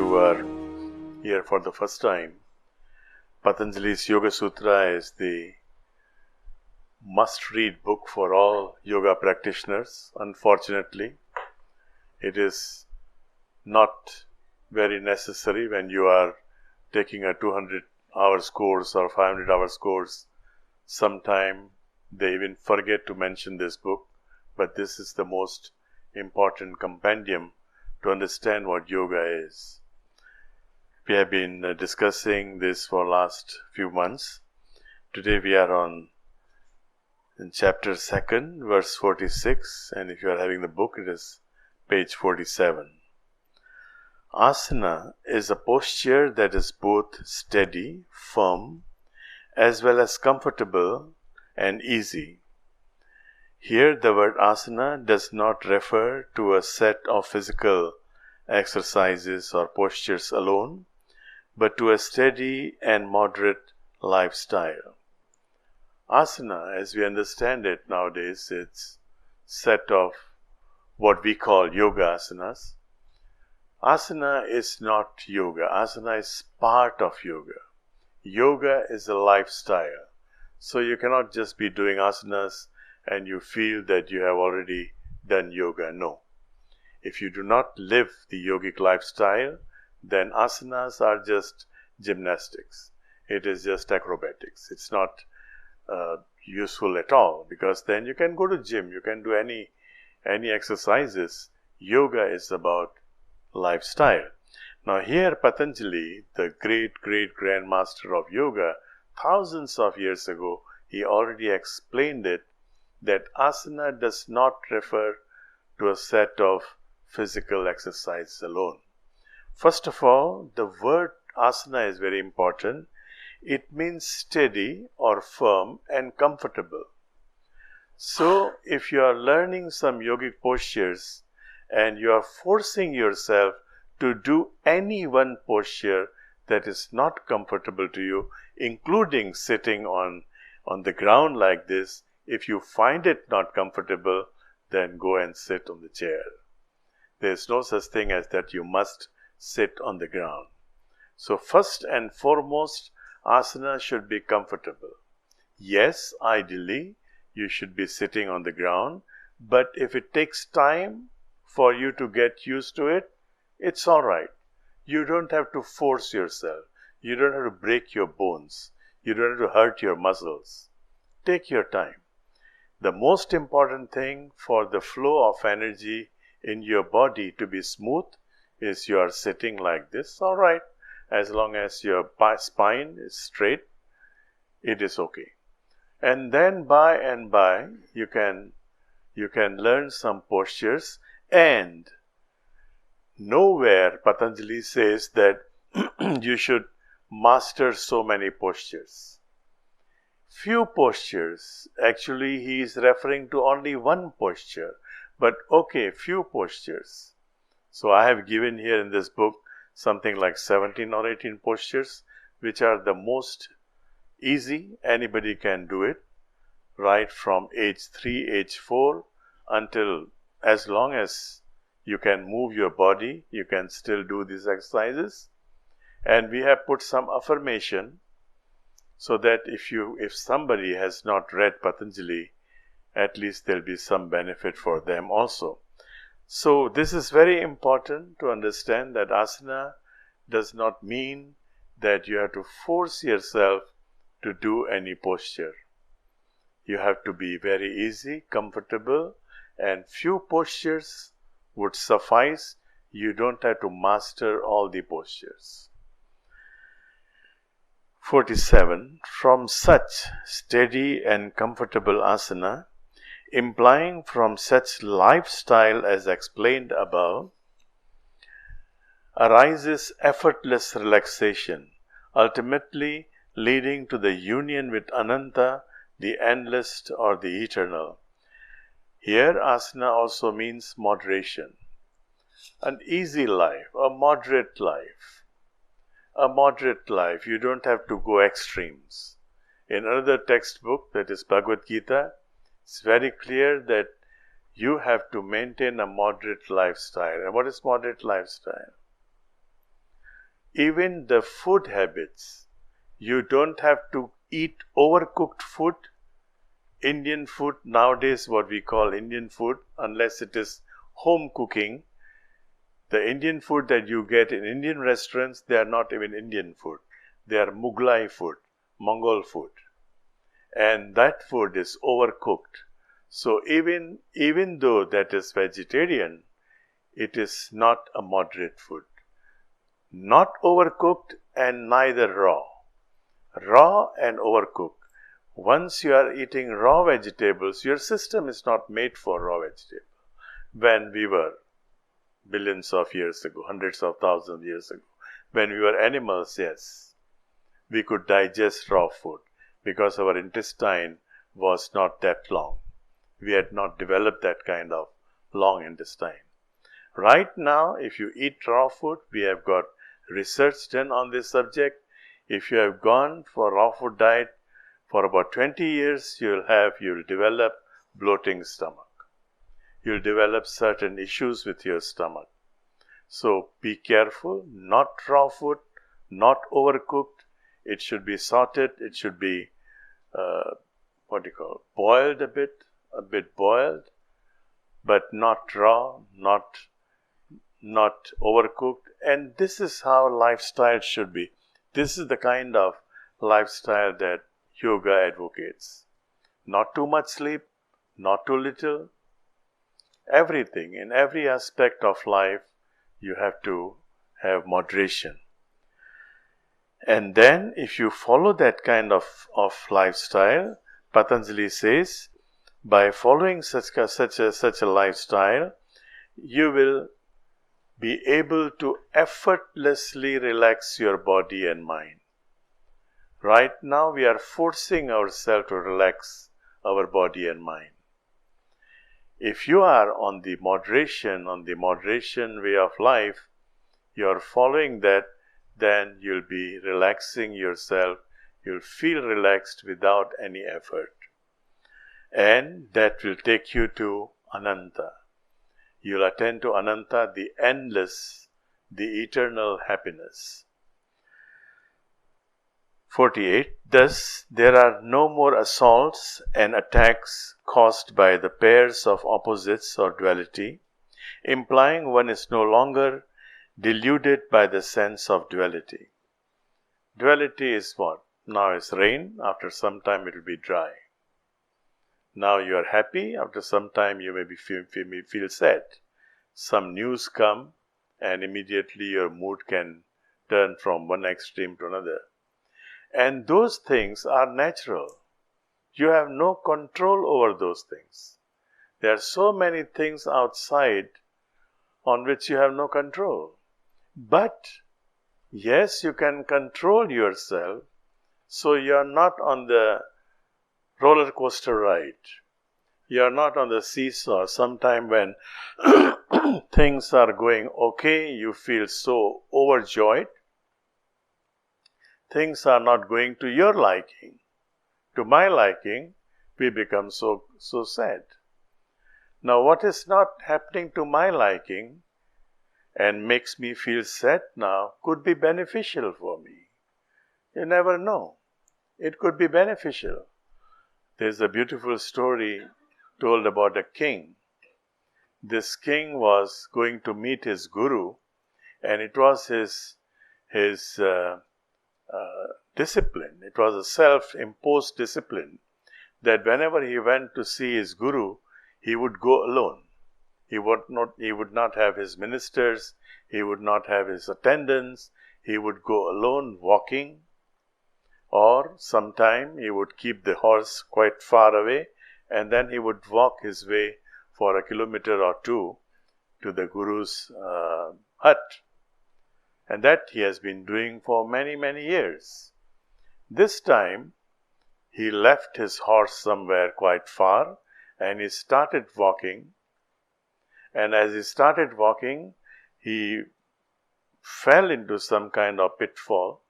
who are here for the first time, Patanjali's Yoga Sutra is the must-read book for all yoga practitioners. Unfortunately, it is not very necessary when you are taking a 200 hours course or 500 hours course. Sometime they even forget to mention this book, but this is the most important compendium to understand what yoga is. We have been discussing this for last few months. Today we are in chapter 2, verse 46, and if you are having the book, it is page 47. Asana is a posture that is both steady, firm, as well as comfortable and easy. Here the word asana does not refer to a set of physical exercises or postures alone, but to a steady and moderate lifestyle. Asana, as we understand it nowadays, it's a set of what we call yoga asanas. Asana is not yoga. Asana is part of yoga. Yoga is a lifestyle. So you cannot just be doing asanas and you feel that you have already done yoga. No. If you do not live the yogic lifestyle, then asanas are just gymnastics. It is just acrobatics. It's not useful at all, because then you can go to gym, you can do any exercises. Yoga is about lifestyle. Now here Patanjali, the great grandmaster of yoga, thousands of years ago, he already explained it, that asana does not refer to a set of physical exercises alone. First of all, the word asana is very important. It means steady or firm and comfortable. So if you are learning some yogic postures and you are forcing yourself to do any one posture that is not comfortable to you, including sitting on the ground like this, if you find it not comfortable, then go and sit on the chair. There is no such thing as that you must sit on the ground. So first and foremost, asana should be comfortable. Yes, ideally, you should be sitting on the ground, but if it takes time for you to get used to it, it's all right. You don't have to force yourself. You don't have to break your bones. You don't have to hurt your muscles. Take your time. The most important thing for the flow of energy in your body to be smooth is you are sitting like this. All right. As long as your spine is straight, it is okay. And then by and by, you can learn some postures, and nowhere Patanjali says that you should master so many postures. Few postures. Actually, he is referring to only one posture. But okay, few postures. So I have given here in this book something like 17 or 18 postures, which are the most easy. Anybody can do it, right from age 3, age 4, until as long as you can move your body, you can still do these exercises. And we have put some affirmation so that if somebody has not read Patanjali, at least there will be some benefit for them also. So this is very important to understand, that asana does not mean that you have to force yourself to do any posture. You have to be very easy, comfortable, and few postures would suffice. You don't have to master all the postures. 47. From such steady and comfortable asana, implying from such lifestyle as explained above, arises effortless relaxation, ultimately leading to the union with Ananta, the endless or the eternal. Here asana also means moderation. An easy life, a moderate life. A moderate life. You don't have to go extremes. In another textbook, that is Bhagavad Gita, it's very clear that you have to maintain a moderate lifestyle. And what is moderate lifestyle? even the food habits. You don't have to eat overcooked food. Indian food nowadays, what we call Indian food, unless it is home cooking, the Indian food that you get in Indian restaurants, they are not even Indian food. They are Mughlai food, Mongol food. And that food is overcooked. So even though that is vegetarian, it is not a moderate food. Not overcooked and neither raw. Raw and overcooked. Once you are eating raw vegetables, your system is not made for raw vegetables. When we were billions of years ago, hundreds of thousands of years ago, when we were animals, yes, we could digest raw food because our intestine was not that long. We had not developed that kind of long intestine. Right now, if you eat raw food, we have got research done on this subject. If you have gone for raw food diet for about 20 years, you'll develop bloating stomach. You'll develop certain issues with your stomach. So be careful, not raw food, not overcooked. It should be sauteed, it should be boiled a bit boiled, but not raw, not overcooked. And this is how lifestyle should be. This is the kind of lifestyle that yoga advocates. Not too much sleep, not too little. Everything, in every aspect of life, you have to have moderation. And then, if you follow that kind of lifestyle, Patanjali says, by following such a lifestyle, you will be able to effortlessly relax your body and mind. Right now, we are forcing ourselves to relax our body and mind. If you are on the moderation way of life, you are following that, then you'll be relaxing yourself. You'll feel relaxed without any effort. And that will take you to Ananta. You'll attain to Ananta, the endless, the eternal happiness. 48. Thus, there are no more assaults and attacks caused by the pairs of opposites or duality, implying one is no longer deluded by the sense of duality. Duality is what? Now is rain, after some time it will be dry. Now you are happy, after some time you may feel sad. Some news come and immediately your mood can turn from one extreme to another. And those things are natural. You have no control over those things. There are so many things outside on which you have no control. But, yes, you can control yourself, so you are not on the roller coaster ride. You are not on the seesaw. Sometime when things are going okay, you feel so overjoyed. Things are not going to your liking. To my liking, we become so sad. Now, what is not happening to my liking and makes me feel sad now could be beneficial for me. You never know. It could be beneficial. There's a beautiful story told about a king. This king was going to meet his guru, and it was his discipline. It was a self-imposed discipline that whenever he went to see his guru, he would go alone. He would not have his ministers. He would not have his attendants. He would go alone walking, or sometime he would keep the horse quite far away, and then he would walk his way for a kilometer or two to the guru's hut. And that he has been doing for many, many years. This time, he left his horse somewhere quite far and he started walking. And as he started walking, he fell into some kind of pitfall.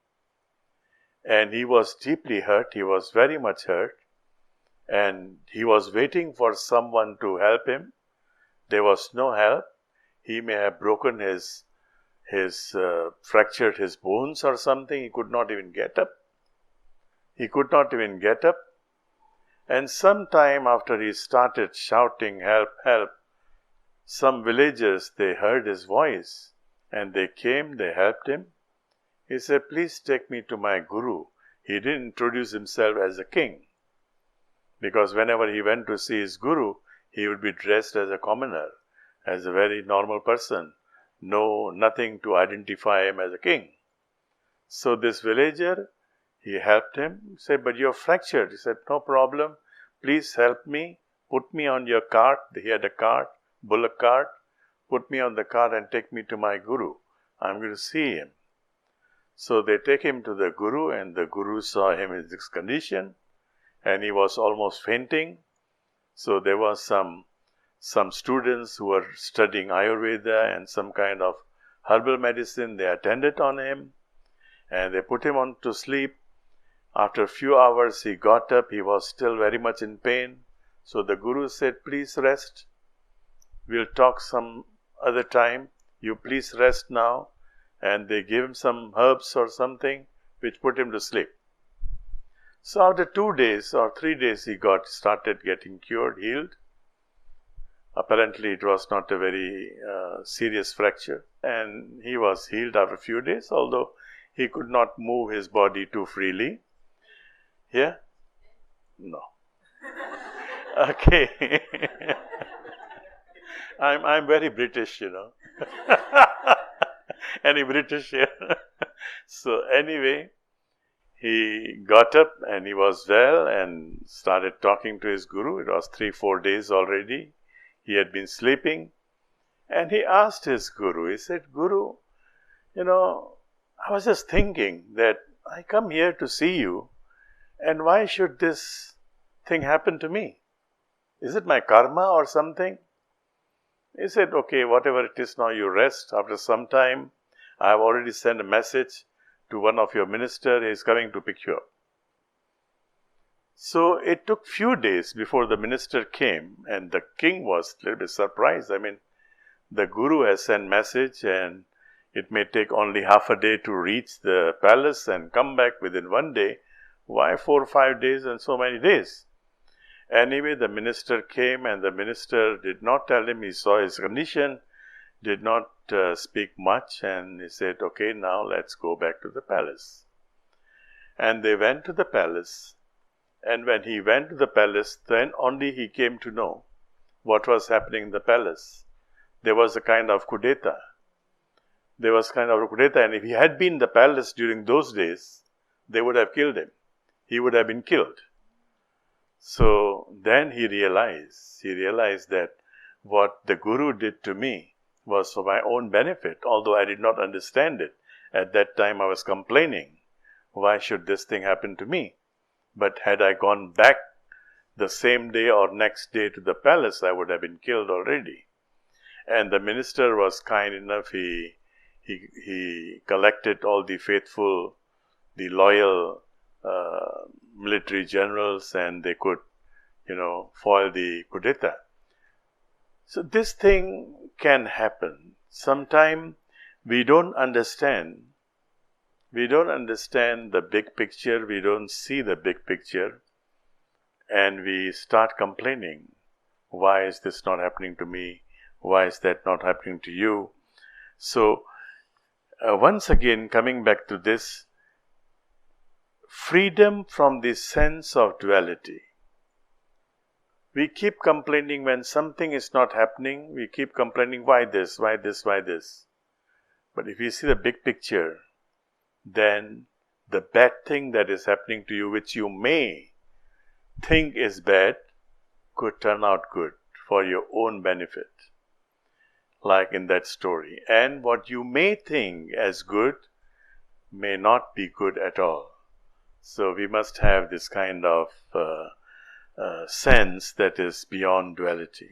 And he was deeply hurt. He was very much hurt. And he was waiting for someone to help him. There was no help. He may have broken his fractured his bones or something. He could not even get up. And some time after he started shouting, "Help, help," some villagers, they heard his voice and they came, they helped him. He said, "Please take me to my guru." He didn't introduce himself as a king, because whenever he went to see his guru, he would be dressed as a commoner, as a very normal person. Nothing to identify him as a king. So this villager, he helped him. He said, "But you're fractured." He said, "No problem. Please help me. Put me on your cart." He had a cart, bullock cart. "Put me on the cart and take me to my guru. I'm going to see him." So they take him to the guru, and the guru saw him in this condition, and he was almost fainting. So there was some students who were studying Ayurveda and some kind of herbal medicine. They attended on him, and they put him on to sleep. After a few hours, he got up. He was still very much in pain. So the guru said, "Please rest. We'll talk some other time. You please rest now." And they gave him some herbs or something which put him to sleep. So after 2 days or 3 days, he started getting cured, healed. Apparently it was not a very serious fracture, and he was healed after a few days, although he could not move his body too freely. Yeah? No. Okay. I'm very British, you know. Any British here? So anyway, he got up and he was well and started talking to his guru. It was 3-4 days already. He had been sleeping, and he asked his guru, he said, "Guru, I was just thinking that I come here to see you, and why should this thing happen to me? Is it my karma or something?" He said, "Okay, whatever it is, now you rest. After some time, I have already sent a message to one of your ministers. He is coming to pick you up." So it took few days before the minister came, and the king was a little bit surprised. I mean, the guru has sent message, and it may take only half a day to reach the palace and come back within 1 day. Why 4 or 5 days and so many days? Anyway, the minister came, and the minister did not tell him. He saw his condition, did not speak much, and he said, "Okay, now let's go back to the palace." And they went to the palace, and when he went to the palace, then only he came to know what was happening in the palace. There was a kind of coup d'etat. And if he had been in the palace during those days, they would have killed him. He would have been killed. So then he realized that what the guru did to me was for my own benefit, although I did not understand it. At that time I was complaining, why should this thing happen to me? But had I gone back the same day or next day to the palace, I would have been killed already. And the minister was kind enough. He collected all the faithful, the loyal military generals, and they could, foil the coup d'etat. So this thing can happen. Sometimes we don't understand. We don't understand the big picture. We don't see the big picture. And we start complaining. Why is this not happening to me? Why is that not happening to you? So, once again, coming back to this, freedom from the sense of duality. We keep complaining when something is not happening. We keep complaining, why this, why this, why this. But if you see the big picture, then the bad thing that is happening to you, which you may think is bad, could turn out good for your own benefit, like in that story. And what you may think as good may not be good at all. So we must have this kind of sense that is beyond duality.